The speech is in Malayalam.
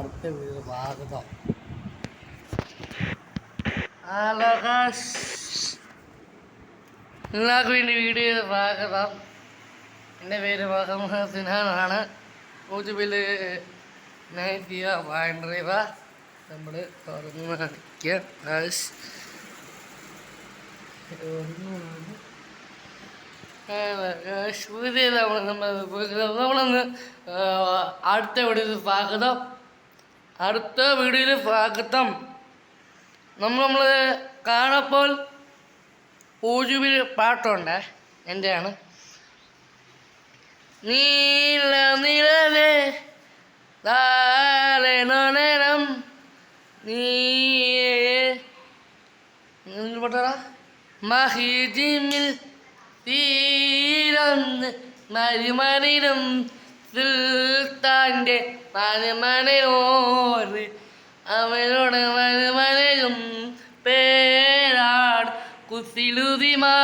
അടുത്ത വീഡിയോ സ്വാഗതം. എല്ലാവർക്കും എൻ്റെ വീഡിയോ സ്വാഗതം. എൻ്റെ പേര് മുഹമ്മദ് സിനാനാണ്. യൂട്യൂബിൽ നൈറ്റിയ വാൻഡ്രീവ നമ്മൾ തുറന്ന് കാണിക്കാം. നമ്മളൊന്ന് അടുത്ത വീഡിയോയിൽ സ്വാഗതം. നമ്മൾ കാണപ്പോൾ യൂട്യൂബിൽ പാട്ടുണ്ട്, എൻ്റെയാണ്. നീല നിലവേ താരം നീട്ടാ മഹിജിമിൽ തീരന്ന് മരുമണിനും സുൽത്താൻ്റെ മരുമണയോര് അവനോട് മരുമണയും പേരാട് കുസിലുതിമാ